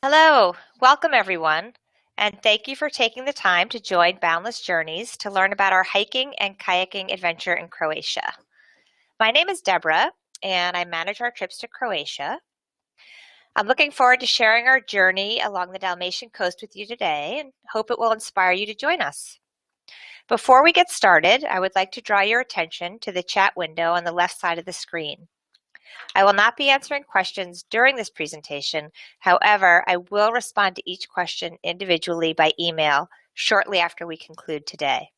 Hello, welcome everyone, and thank you for taking the time to join Boundless Journeys to learn about our hiking and kayaking adventure in Croatia. My name is Deborah, and I manage our trips to Croatia. I'm looking forward to sharing our journey along the Dalmatian coast with you today and hope it will inspire you to join us. Before we get started, I would like to draw your attention to the chat window on the left side of the screen. I will not be answering questions during this presentation. However, I will respond to each question individually by email shortly after we conclude today.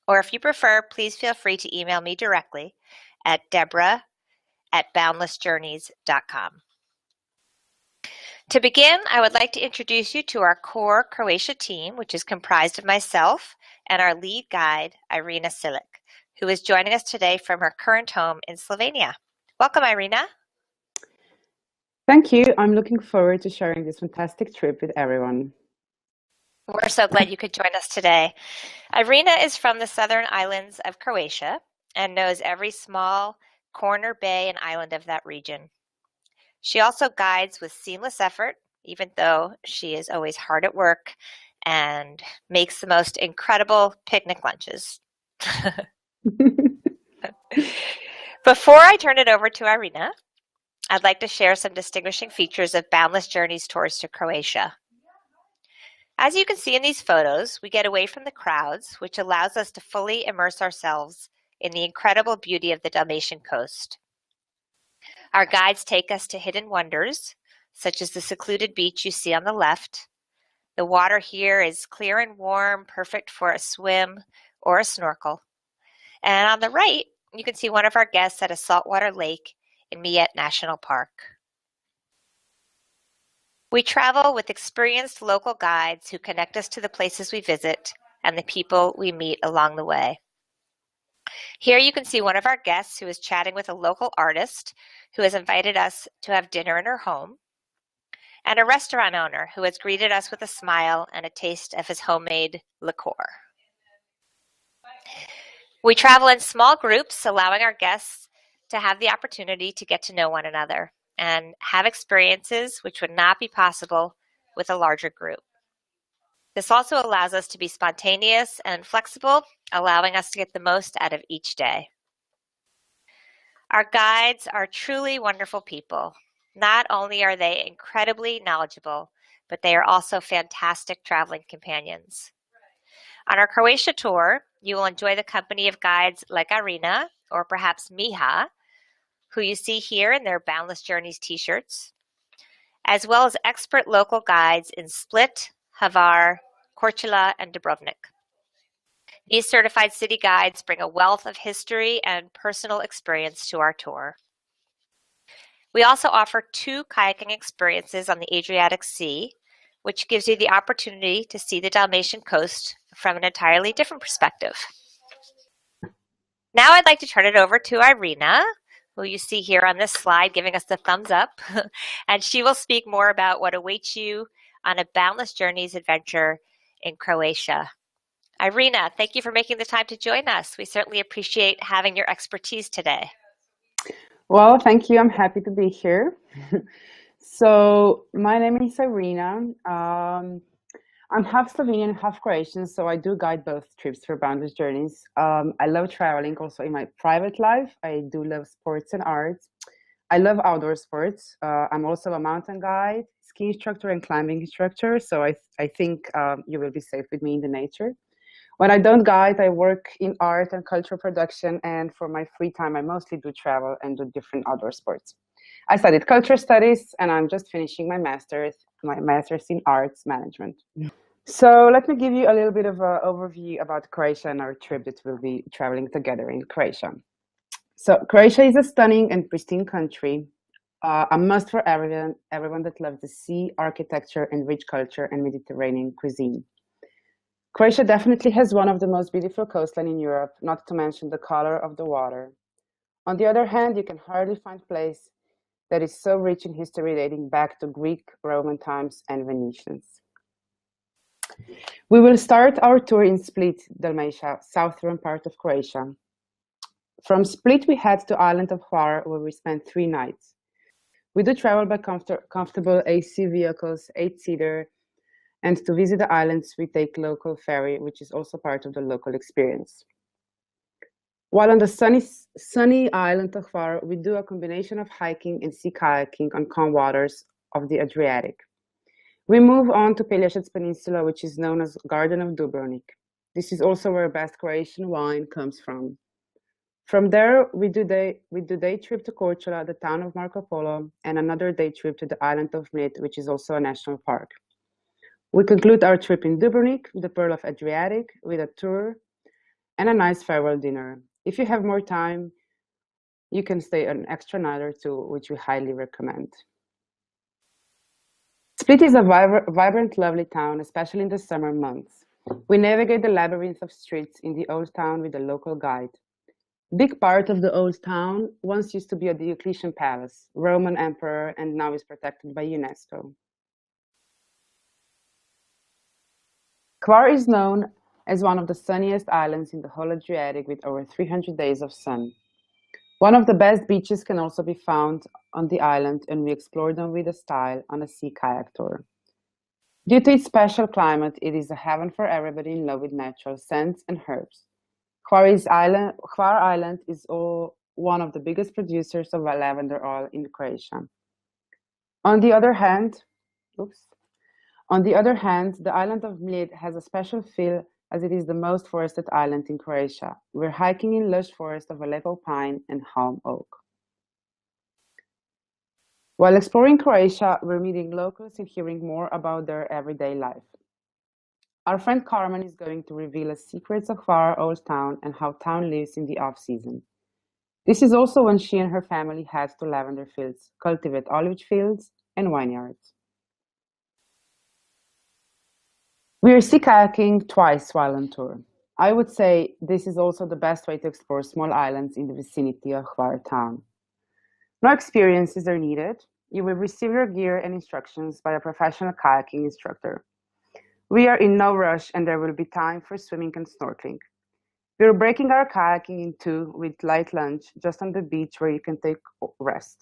Or if you prefer, please feel free to email me directly at deborah@boundlessjourneys.com. To begin, I would like to introduce you to our core Croatia team, which is comprised of myself and our lead guide, Irina Silic, who is joining us today from her current home in Slovenia. Welcome, Irina. Thank you. I'm looking forward to sharing this fantastic trip with everyone. We're so glad you could join us today. Irina is from the southern islands of Croatia and knows every small corner, bay, and island of that region. She also guides with seamless effort, even though she is always hard at work and makes the most incredible picnic lunches. Before I turn it over to Irina, I'd like to share some distinguishing features of Boundless Journeys tours to Croatia. As you can see in these photos, we get away from the crowds, which allows us to fully immerse ourselves in the incredible beauty of the Dalmatian coast. Our guides take us to hidden wonders, such as the secluded beach you see on the left. The water here is clear and warm, perfect for a swim or a snorkel. And on the right, you can see one of our guests at a saltwater lake in Mijet National Park. We travel with experienced local guides who connect us to the places we visit and the people we meet along the way. Here you can see one of our guests who is chatting with a local artist who has invited us to have dinner in her home, and a restaurant owner who has greeted us with a smile and a taste of his homemade liqueur. We travel in small groups, allowing our guests to have the opportunity to get to know one another and have experiences which would not be possible with a larger group. This also allows us to be spontaneous and flexible, allowing us to get the most out of each day. Our guides are truly wonderful people. Not only are they incredibly knowledgeable, but they are also fantastic traveling companions. On our Croatia tour, you will enjoy the company of guides like Irina or perhaps Miha, who you see here in their Boundless Journeys t-shirts, as well as expert local guides in Split, Hvar, Korčula, and Dubrovnik. These certified city guides bring a wealth of history and personal experience to our tour. We also offer 2 kayaking experiences on the Adriatic Sea, which gives you the opportunity to see the Dalmatian coast from an entirely different perspective. Now I'd like to turn it over to Irina, who you see here on this slide giving us the thumbs up, and she will speak more about what awaits you on a Boundless Journeys adventure in Croatia. Irina, thank you for making the time to join us. We certainly appreciate having your expertise today. Well, thank you. I'm happy to be here. So my name is Irina. I'm half Slovenian, half Croatian, so I do guide both trips for Boundless Journeys. I love traveling also in my private life. I do love sports and arts. I love outdoor sports. I'm also a mountain guide, ski instructor, and climbing instructor, so I think you will be safe with me in the nature. When I don't guide, I work in art and cultural production, and for my free time, I mostly do travel and do different outdoor sports. I studied culture studies, and I'm just finishing my master's in arts management. So let me give you a little bit of an overview about Croatia and our trip that we'll be traveling together in Croatia. So Croatia is a stunning and pristine country, a must for everyone that loves the sea, architecture, and rich culture and Mediterranean cuisine. Croatia definitely has one of the most beautiful coastlines in Europe, not to mention the color of the water. On the other hand, you can hardly find a place that is so rich in history dating back to Greek, Roman times, and Venetians. We will start our tour in Split, Dalmatia, southern part of Croatia. From Split, we head to island of Hvar, where we spent 3 nights. We do travel by comfortable AC vehicles, 8-seater, and to visit the islands, we take local ferry, which is also part of the local experience. While on the sunny island of Hvar, we do a combination of hiking and sea kayaking on calm waters of the Adriatic. We move on to Pelješac Peninsula, which is known as Garden of Dubrovnik. This is also where best Croatian wine comes from. From there, we do day trip to Korčula, the town of Marco Polo, and another day trip to the island of Mljet, which is also a national park. We conclude our trip in Dubrovnik, the Pearl of Adriatic, with a tour and a nice farewell dinner. If you have more time, you can stay an extra night or two, which we highly recommend. Split is a vibrant, lovely town, especially in the summer months. We navigate the labyrinth of streets in the old town with a local guide. Big part of the old town once used to be a Diocletian palace, Roman emperor, and now is protected by UNESCO. Hvar is known as one of the sunniest islands in the whole Adriatic with over 300 days of sun. One of the best beaches can also be found on the island, and we explore them with a style on a sea kayak tour. Due to its special climate, it is a heaven for everybody in love with natural scents and herbs. Hvar Island is one of the biggest producers of lavender oil in Croatia. On the other hand, the island of Mljet has a special feel as it is the most forested island in Croatia. We're hiking in lush forest of Aleppo pine and halm oak. While exploring Croatia, we're meeting locals and hearing more about their everyday life. Our friend Carmen is going to reveal us secrets of Hvar Old Town and how town lives in the off-season. This is also when she and her family head to lavender fields, cultivate olive fields, and vineyards. We are sea kayaking twice while on tour. I would say this is also the best way to explore small islands in the vicinity of Hvar town. No experiences are needed. You will receive your gear and instructions by a professional kayaking instructor. We are in no rush and there will be time for swimming and snorkeling. We are breaking our kayaking in two with light lunch just on the beach where you can take rest.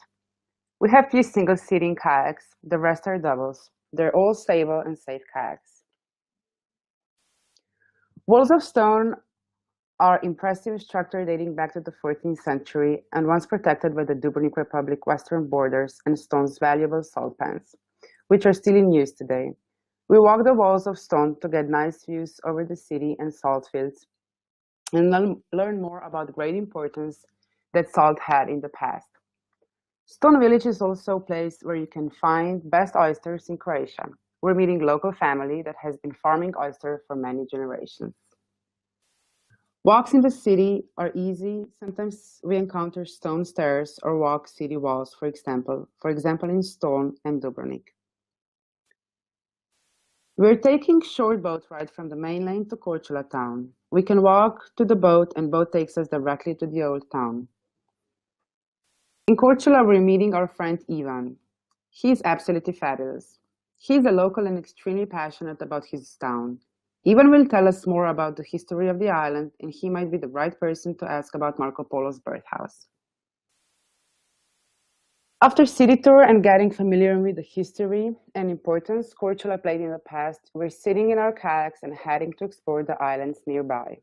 We have 3 single-seating kayaks, the rest are doubles. They're all stable and safe kayaks. Walls of stone are impressive structure dating back to the 14th century and once protected by the Dubrovnik Republic western borders and stone's valuable salt pans, which are still in use today. We walk the walls of stone to get nice views over the city and salt fields and learn more about the great importance that salt had in the past. Stone Village is also a place where you can find best oysters in Croatia. We're meeting local family that has been farming oyster for many generations. Walks in the city are easy. Sometimes we encounter stone stairs or walk city walls, for example in Stone and Dubrovnik. We're taking short boat ride from the main lane to Korčula town. We can walk to the boat and boat takes us directly to the old town. In Korčula, we're meeting our friend Ivan. He's absolutely fabulous. He's a local and extremely passionate about his town. Ivan will tell us more about the history of the island, and he might be the right person to ask about Marco Polo's birthhouse. After city tour and getting familiar with the history and importance Korčula played in the past, we're sitting in our kayaks and heading to explore the islands nearby.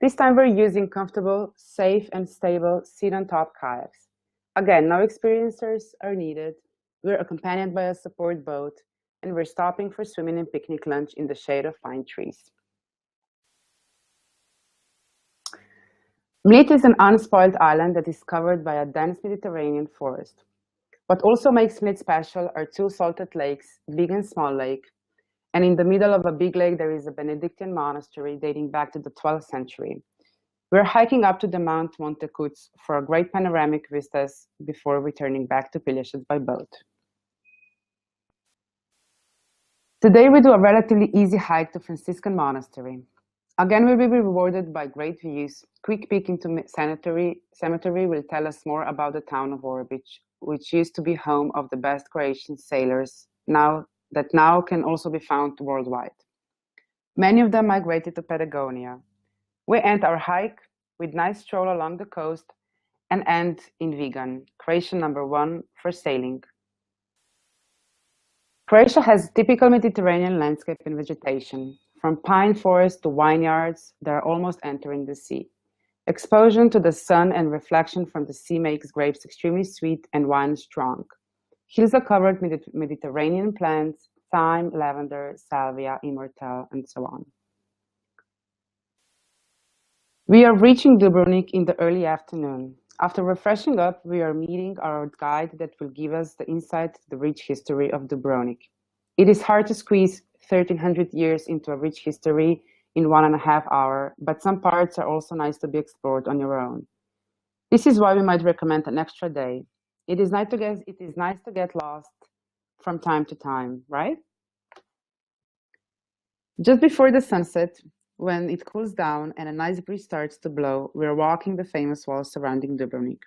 This time we're using comfortable, safe, and stable seat-on-top kayaks. Again, no experiencers are needed. We're accompanied by a support boat, and we're stopping for swimming and picnic lunch in the shade of pine trees. Mljet is an unspoiled island that is covered by a dense Mediterranean forest. What also makes Mljet special are 2 salted lakes, Big and Small Lake, and in the middle of a big lake there is a Benedictine monastery dating back to the 12th century. We're hiking up to the Mount Montecuts for a great panoramic vistas before returning back to Pelješac by boat. Today we do a relatively easy hike to Franciscan Monastery. Again, we'll be rewarded by great views. Quick peek into cemetery will tell us more about the town of Orbic, which used to be home of the best Croatian sailors, now can also be found worldwide. Many of them migrated to Patagonia. We end our hike with nice stroll along the coast and end in vegan, Croatian #1 for sailing. Croatia has typical Mediterranean landscape and vegetation. From pine forests to vineyards, they are almost entering the sea. Exposure to the sun and reflection from the sea makes grapes extremely sweet and wine strong. Hills are covered with Mediterranean plants, thyme, lavender, salvia, immortelle, and so on. We are reaching Dubrovnik in the early afternoon. After refreshing up, we are meeting our guide that will give us the insight to the rich history of Dubrovnik. It is hard to squeeze 1300 years into a rich history in 1.5 hours, but some parts are also nice to be explored on your own. This is why we might recommend an extra day. It is nice to get lost from time to time, right? Just before the sunset, when it cools down and a nice breeze starts to blow, we are walking the famous walls surrounding Dubrovnik.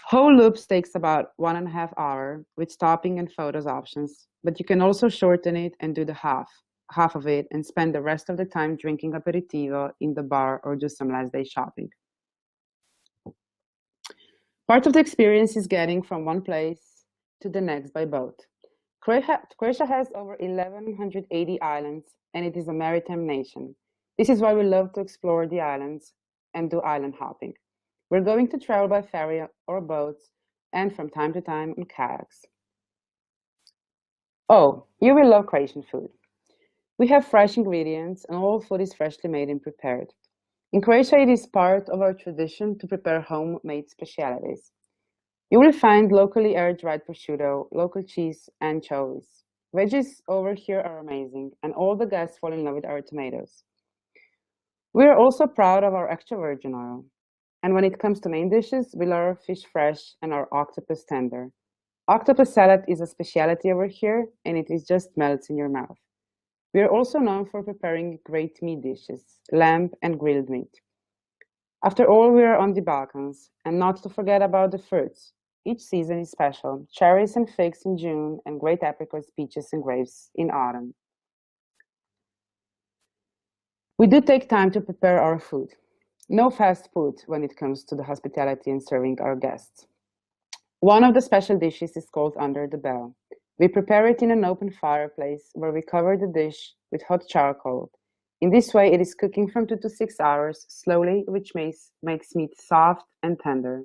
Whole loops takes about 1.5 hours with stopping and photos options, but you can also shorten it and do the half of it, and spend the rest of the time drinking aperitivo in the bar or do some last day shopping. Part of the experience is getting from one place to the next by boat. Croatia has over 1,180 islands, and it is a maritime nation. This is why we love to explore the islands and do island hopping. We're going to travel by ferry or boats, and from time to time on kayaks. Oh, you will love Croatian food. We have fresh ingredients, and all food is freshly made and prepared. In Croatia, it is part of our tradition to prepare homemade specialities. You will find locally air-dried prosciutto, local cheese, anchovies. Veggies over here are amazing, and all the guests fall in love with our tomatoes. We are also proud of our extra virgin oil. And when it comes to main dishes, we love our fish fresh and our octopus tender. Octopus salad is a specialty over here, and it just melts in your mouth. We are also known for preparing great meat dishes, lamb and grilled meat. After all, we are on the Balkans, and not to forget about the fruits. Each season is special: cherries and figs in June, and great apricots, peaches, and grapes in autumn. We do take time to prepare our food. No fast food when it comes to the hospitality and serving our guests. One of the special dishes is called under the bell. We prepare it in an open fireplace where we cover the dish with hot charcoal. In this way, it is cooking from 2 to 6 hours slowly, which makes meat soft and tender.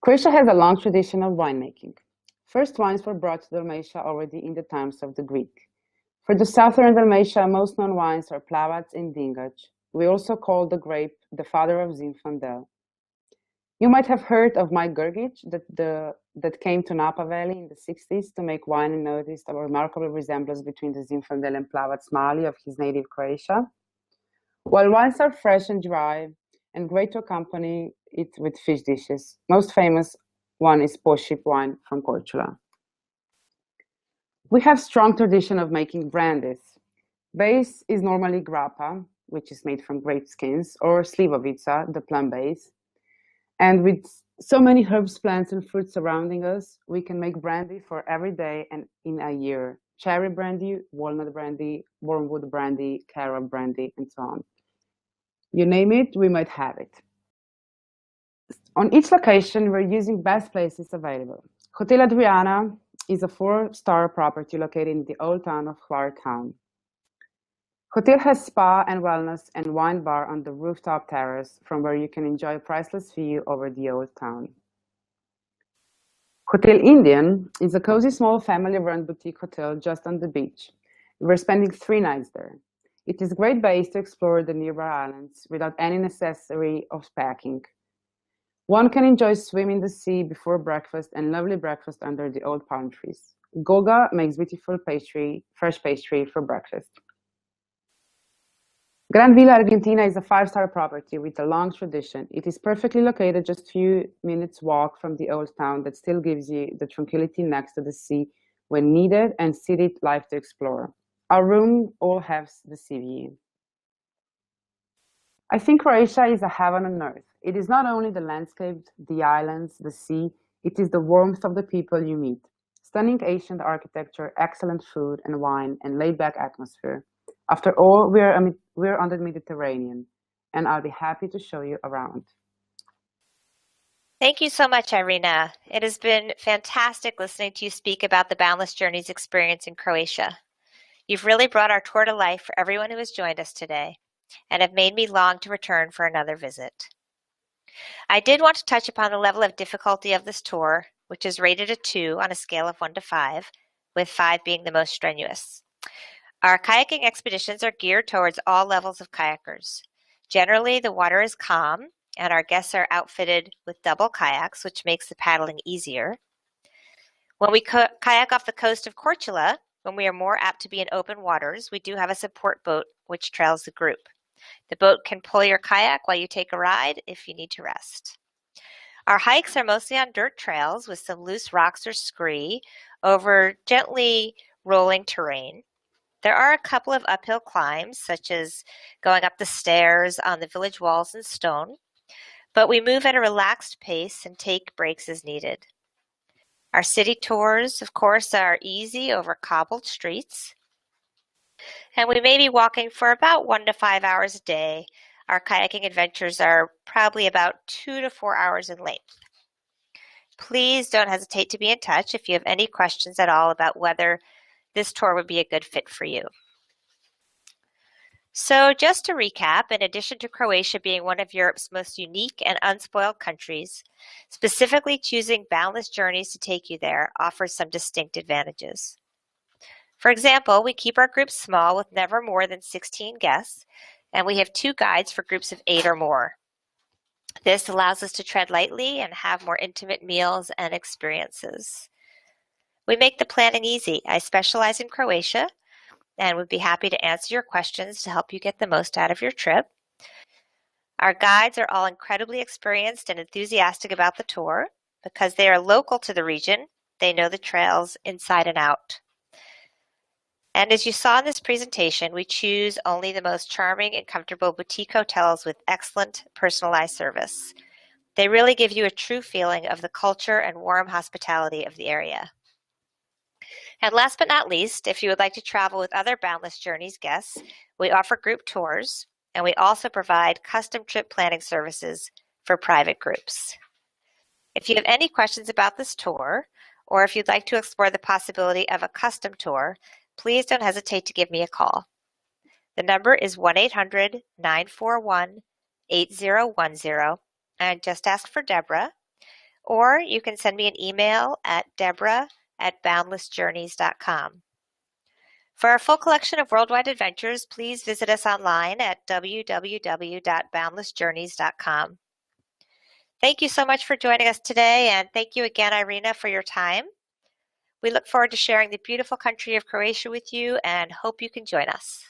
Croatia has a long tradition of winemaking. First wines were brought to Dalmatia already in the times of the Greek. For the southern Dalmatia, most known wines are Plavac and Dingac. We also call the grape the father of Zinfandel. You might have heard of Mike Grgic that came to Napa Valley in the 60s to make wine and noticed a remarkable resemblance between the Zinfandel and Plavac Mali of his native Croatia. While wines are fresh and dry and great to accompany it with fish dishes, most famous one is Poship wine from Korčula. We have strong tradition of making brandies. Base is normally grappa, which is made from grape skins, or slivovica, the plum base. And with so many herbs, plants, and fruits surrounding us, we can make brandy for every day and in a year. Cherry brandy, walnut brandy, wormwood brandy, carob brandy, and so on. You name it, we might have it. On each location, we're using best places available. Hotel Adriana is a 4-star property located in the old town of Hvar town. Hotel has spa and wellness and wine bar on the rooftop terrace from where you can enjoy a priceless view over the old town. Hotel Indian is a cozy small family-run boutique hotel just on the beach. We're spending 3 nights there. It is a great base to explore the nearby islands without any necessity of packing. One can enjoy swim in the sea before breakfast and lovely breakfast under the old palm trees. Goga makes beautiful fresh pastry for breakfast. Gran Villa Argentina is a 5-star property with a long tradition. It is perfectly located just a few minutes walk from the old town that still gives you the tranquility next to the sea when needed and city life to explore. Our room all has the sea view. I think Croatia is a heaven on earth. It is not only the landscape, the islands, the sea, it is the warmth of the people you meet. Stunning ancient architecture, excellent food and wine, and laid-back atmosphere. After all, we're on the Mediterranean, and I'll be happy to show you around. Thank you so much, Irina. It has been fantastic listening to you speak about the Boundless Journeys experience in Croatia. You've really brought our tour to life for everyone who has joined us today, and have made me long to return for another visit. I did want to touch upon the level of difficulty of this tour, which is rated a 2 on a scale of 1 to 5, with 5 being the most strenuous. Our kayaking expeditions are geared towards all levels of kayakers. Generally, the water is calm, and our guests are outfitted with double kayaks, which makes the paddling easier. When we kayak off the coast of Korčula, when we are more apt to be in open waters, we do have a support boat which trails the group. The boat can pull your kayak while you take a ride if you need to rest. Our hikes are mostly on dirt trails with some loose rocks or scree over gently rolling terrain. There are a couple of uphill climbs, such as going up the stairs on the village walls in stone, but we move at a relaxed pace and take breaks as needed. Our city tours, of course, are easy over cobbled streets, and we may be walking for about 1 to 5 hours a day. Our kayaking adventures are probably about 2 to 4 hours in length. Please don't hesitate to be in touch if you have any questions at all about whether this tour would be a good fit for you. So just to recap, in addition to Croatia being one of Europe's most unique and unspoiled countries, specifically choosing Boundless Journeys to take you there offers some distinct advantages. For example, we keep our groups small with never more than 16 guests, and we have 2 guides for groups of 8 or more. This allows us to tread lightly and have more intimate meals and experiences. We make the planning easy. I specialize in Croatia and would be happy to answer your questions to help you get the most out of your trip. Our guides are all incredibly experienced and enthusiastic about the tour. Because they are local to the region, they know the trails inside and out. And as you saw in this presentation, we choose only the most charming and comfortable boutique hotels with excellent personalized service. They really give you a true feeling of the culture and warm hospitality of the area. And last but not least, if you would like to travel with other Boundless Journeys guests, we offer group tours, and we also provide custom trip planning services for private groups. If you have any questions about this tour, or if you'd like to explore the possibility of a custom tour, please don't hesitate to give me a call. The number is 1-800-941-8010, and just ask for Deborah, or you can send me an email at deborah@boundlessjourneys.com. For our full collection of worldwide adventures, please visit us online at www.boundlessjourneys.com. Thank you so much for joining us today, and thank you again, Irina, for your time. We look forward to sharing the beautiful country of Croatia with you and hope you can join us.